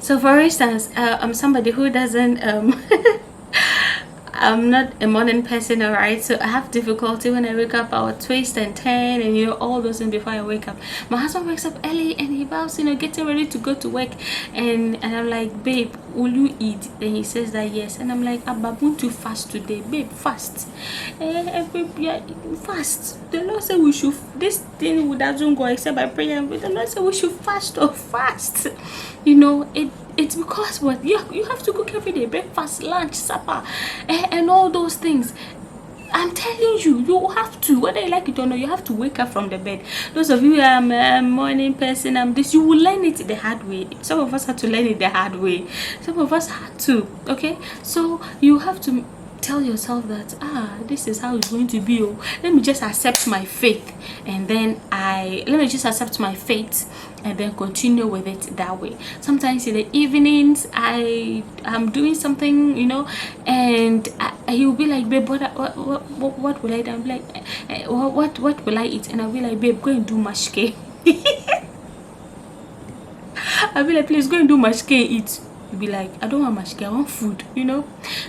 So for instance, I'm somebody who doesn't I'm not a morning person, alright. So I have difficulty when I wake up. I'll twist and turn and all those things before I wake up. My husband wakes up early and he vows, getting ready to go to work, and I'm like, babe, will you eat? Then he says that yes, and I'm like, Abba, won't you fast today, babe? Fast, yeah, fast. The Lord said we should. This thing doesn't go except by prayer, but the Lord said we should fast or fast. It's because what you have to cook every day, breakfast, lunch, supper, and all those things. I'm telling you, you have to, whether you like it or not, you have to wake up from the bed. Those of you who are a morning person, this, you will learn it the hard way. Some of us had to learn it the hard way. Some of us had to, okay? So you have to tell yourself that this is how it's going to be. Let me just accept my faith, and then continue with it that way. Sometimes in the evenings I am doing something, and he will be like, babe, what will I do? I'm like, what will I eat? And I'll be like, babe, go and do mashke. I'll be like, please go and do mashke, eat. You'll be like, I don't want mashke, I want food,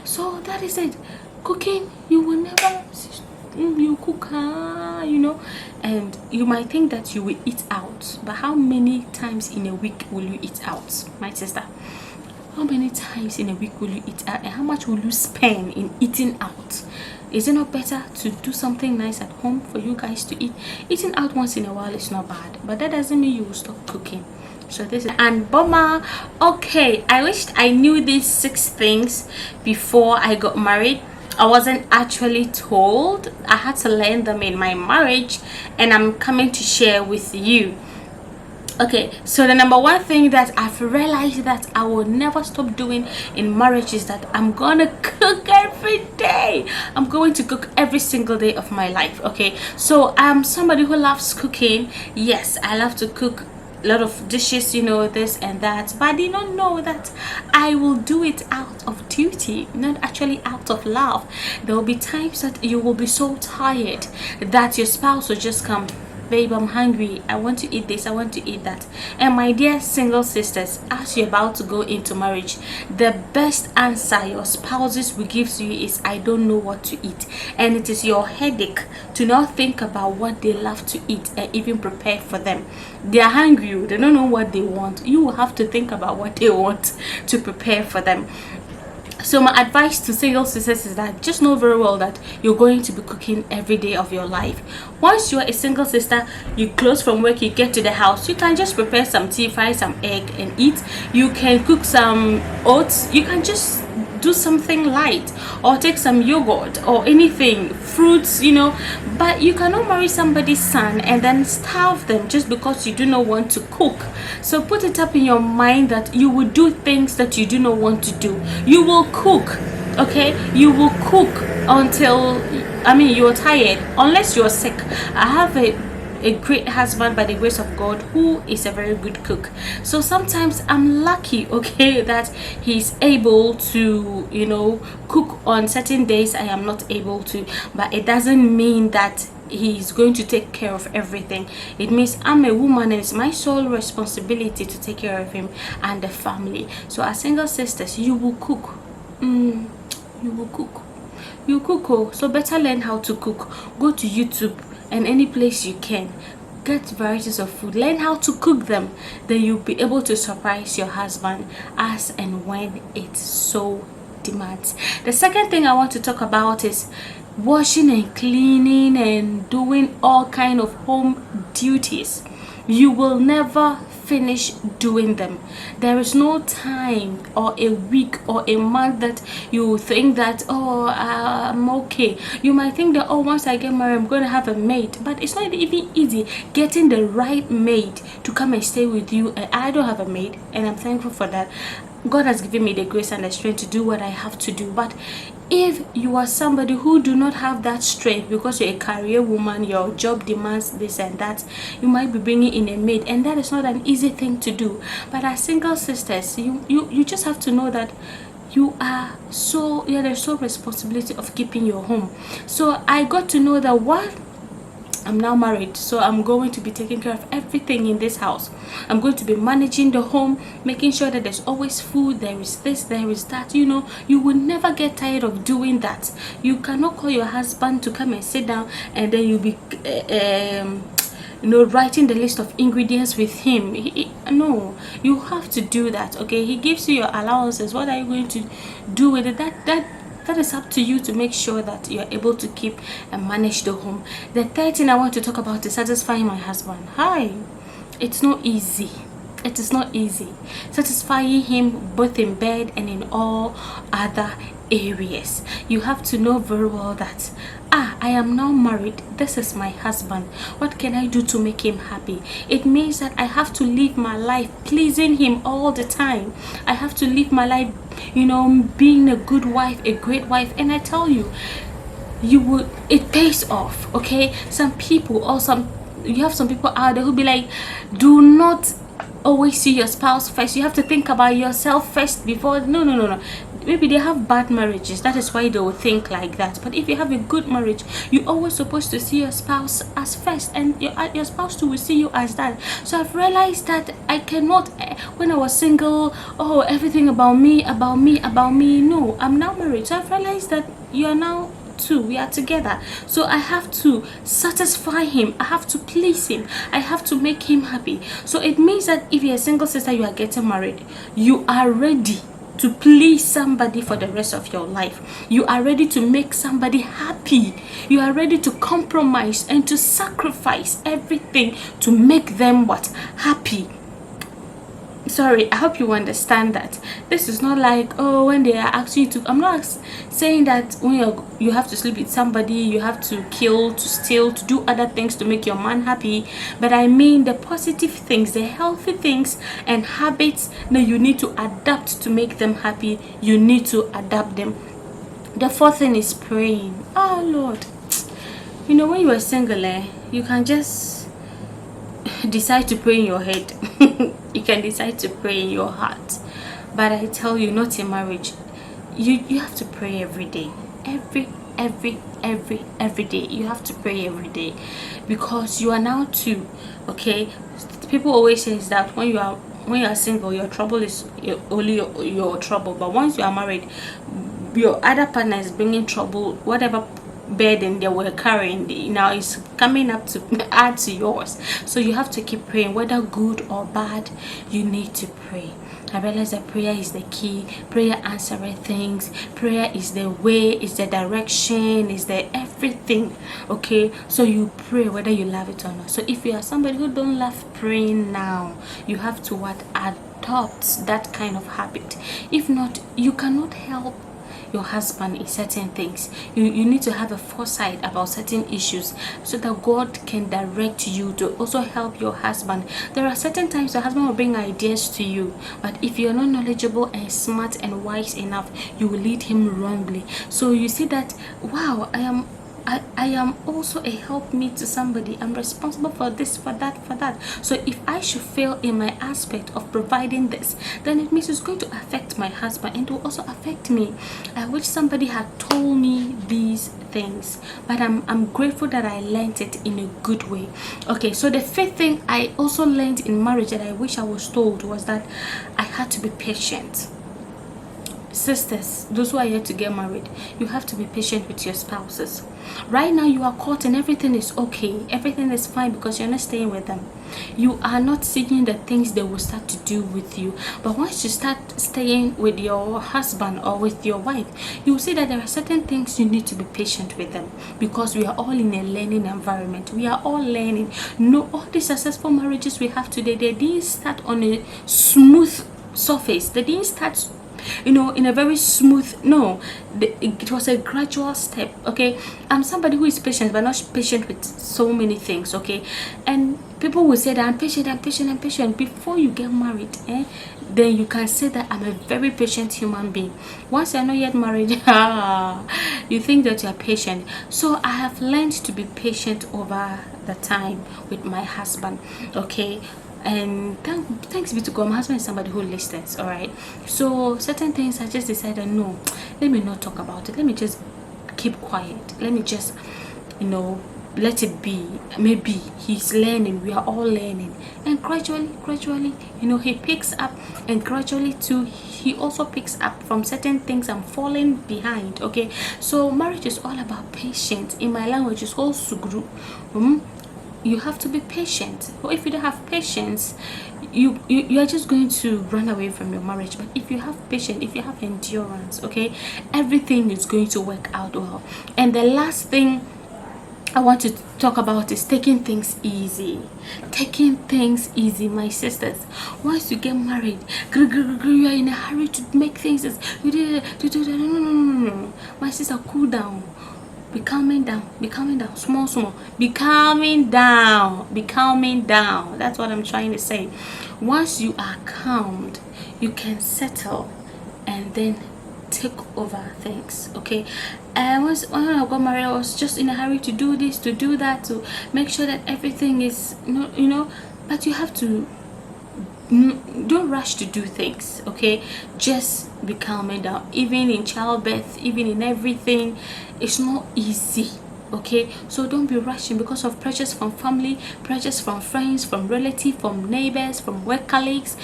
So that is it. Cooking, you will never you cook, and you might think that you will eat out, but how many times in a week will you eat out, my sister? How many times in a week will you eat out, and how much will you spend in eating out? Is it not better to do something nice at home for you guys to eat? Eating out once in a while is not bad, but that doesn't mean you will stop cooking. So this is and bomber. Okay, I wished I knew these 6 things before I got married. I wasn't actually told. I had to learn them in my marriage, and I'm coming to share with you. Okay, so the number 1 thing that I've realized that I will never stop doing in marriage is that I'm gonna cook every day. I'm going to cook every single day of my life. Okay, so I'm somebody who loves cooking. Yes, I love to cook a lot of dishes, this and that, but I did not know that I will do it out of duty, not actually out of love. There will be times that you will be so tired that your spouse will just come, babe, I'm hungry, I want to eat this, I want to eat that. And my dear single sisters, as you're about to go into marriage, the best answer your spouses will give to you is, I don't know what to eat. And it is your headache to not think about what they love to eat and even prepare for them. They are hungry, they don't know what they want. You will have to think about what they want to prepare for them. So my advice to single sisters is that just know very well that you're going to be cooking every day of your life. Once you are a single sister, you close from work, you get to the house, you can just prepare some tea, fry some egg and eat. You can cook some oats, you can just do something light, or take some yogurt or anything, fruits, but you cannot marry somebody's son and then starve them just because you do not want to cook. So put it up in your mind that you will do things that you do not want to do. You will cook, okay? You will cook until you're tired, unless you're sick. I have a great husband by the grace of God who is a very good cook. So sometimes I'm lucky, okay, that he's able to cook on certain days I am not able to, but it doesn't mean that he's going to take care of everything. It means I'm a woman and it's my sole responsibility to take care of him and the family. So as single sisters, you will cook. You will cook. You cook. So better learn how to cook. Go to YouTube and any place you can, get varieties of food, learn how to cook them. Then you'll be able to surprise your husband as and when it so demands. The second thing I want to talk about is washing and cleaning and doing all kind of home duties. You will never finish doing them. There is no time or a week or a month that you think that I'm okay. You might think that once I get married I'm going to have a maid, but it's not even easy getting the right maid to come and stay with you. And I don't have a maid, and I'm thankful for that. God has given me the grace and the strength to do what I have to do. But if you are somebody who do not have that strength because you're a career woman, your job demands this and that, you might be bringing in a maid, and that is not an easy thing to do. But as single sisters, you just have to know that there's sole responsibility of keeping your home. So I got to know that what I'm now married, so I'm going to be taking care of everything in this house. I'm going to be managing the home, making sure that there's always food, there is this, there is that. You know, you will never get tired of doing that. You cannot call your husband to come and sit down and then you'll be writing the list of ingredients with him. No, you have to do that. Okay, he gives you your allowances. What are you going to do with it? That is up to you to make sure that you're able to keep and manage the home. The third thing I want to talk about is satisfying my husband. Hi, it's not easy. It is not easy satisfying him both in bed and in all other areas. You have to know very well that I am now married, this is my husband, what can I do to make him happy? It means that I have to live my life pleasing him all the time. I have to live my life, being a good wife, a great wife. And I tell you, it pays off. Okay, you have some people out there who be like, do not always see your spouse first. You have to think about yourself first before. No. Maybe they have bad marriages, that is why they will think like that. But if you have a good marriage, you're always supposed to see your spouse as first, and your spouse too will see you as that. So I've realized that I cannot, when I was single, everything about me. No, I'm now married, so I've realized that you are now too, we are together. So I have to satisfy him, I have to please him, I have to make him happy. So it means that if you're a single sister, you are getting married, you are ready to please somebody for the rest of your life. You are ready to make somebody happy. You are ready to compromise and to sacrifice everything to make them happy. Sorry, I hope you understand that. This is not like, when they are asking you to, I'm not saying that when you have to sleep with somebody, you have to kill, to steal, to do other things to make your man happy. But I mean the positive things, the healthy things and habits that you need to adapt to make them happy. You need to adapt them. The fourth thing is praying. Oh Lord, when you are single, you can just decide to pray in your head. You can decide to pray in your heart, but I tell you, not in marriage. You have to pray every day, every day. You have to pray every day, because you are now two. Okay, people always say that when you are single, your trouble is only your trouble, but once you are married, your other partner is bringing trouble. Whatever burden they were carrying now is coming up to add to yours. So you have to keep praying, whether good or bad. You need to pray. I realize that prayer is the key. Prayer answers things. Prayer is the way, is the direction, is the everything. Okay, so you pray whether you love it or not. So if you are somebody who don't love praying now, you have to adopt that kind of habit. If not, you cannot help your husband in certain things. You need to have a foresight about certain issues so that God can direct you to also help your husband. There are certain times the husband will bring ideas to you, but if you're not knowledgeable and smart and wise enough, you will lead him wrongly. So you see that, wow, I am also a helpmeet to somebody. I'm responsible for this, for that. So if I should fail in my aspect of providing this, then it means it's going to affect my husband and it will also affect me. I wish somebody had told me these things, but I'm grateful that I learned it in a good way. Okay, so the fifth thing I also learned in marriage that I wish I was told was that I had to be patient. Sisters, those who are yet to get married, you have to be patient with your spouses. Right now you are caught and everything is okay, everything is fine because you're not staying with them. You are not seeing the things they will start to do with you. But once you start staying with your husband or with your wife, you will see that there are certain things you need to be patient with them, because we are all in a learning environment. We are all learning. No, all the successful marriages we have today, they didn't start on a smooth surface. They didn't start in a very smooth. No, it was a gradual step. Okay, I'm somebody who is patient, but not patient with so many things. Okay, and people will say that I'm patient before you get married. Then you can say that I'm a very patient human being. Once you're not yet married, you think that you're patient. So I have learned to be patient over the time with my husband. Okay, and thanks be to God, my husband is somebody who listens. All right, so certain things I just decided, no, let me not talk about it, let me just keep quiet, let me just let it be. Maybe he's learning, we are all learning, and gradually, you know, he picks up, and gradually too he also picks up from certain things and falling behind. Okay, so marriage is all about patience. In my language, it's called sugru. You have to be patient. Or if you don't have patience, you are just going to run away from your marriage. But if you have patience, if you have endurance, okay, everything is going to work out well. And the last thing I want to talk about is taking things easy. Taking things easy, my sisters. Once you get married, you are in a hurry to make things. No. My sister, cool down. Be calming down. Be calming down. Small. Be calming down. Be calming down. That's what I'm trying to say. Once you are calmed, you can settle and then take over things. Okay, and when I got married, I was just in a hurry to do this, to do that, to make sure that everything is, you know, but you have to, don't rush to do things. Okay, just be calming down. Even in childbirth, even in everything, it's not easy. Okay, so don't be rushing because of pressures from family, pressures from friends, from relatives, from neighbors, from work colleagues.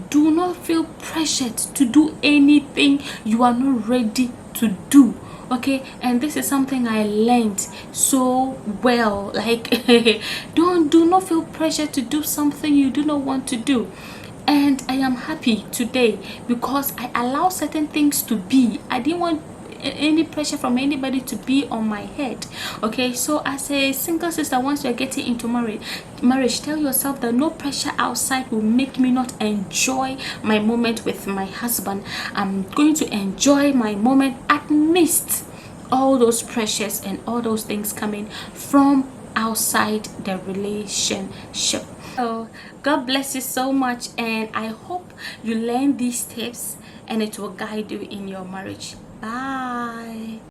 Do not feel pressured to do anything you are not ready to do. Okay, and this is something I learned so well. Like, do not feel pressure to do something you do not want to do. And I am happy today because I allow certain things to be. I didn't want any pressure from anybody to be on my head. Okay, so as a single sister, once you're getting into marriage, tell yourself that no pressure outside will make me not enjoy my moment with my husband. I'm going to enjoy my moment amidst all those pressures and all those things coming from outside the relationship. So God bless you so much, and I hope you learn these tips and it will guide you in your marriage. Bye.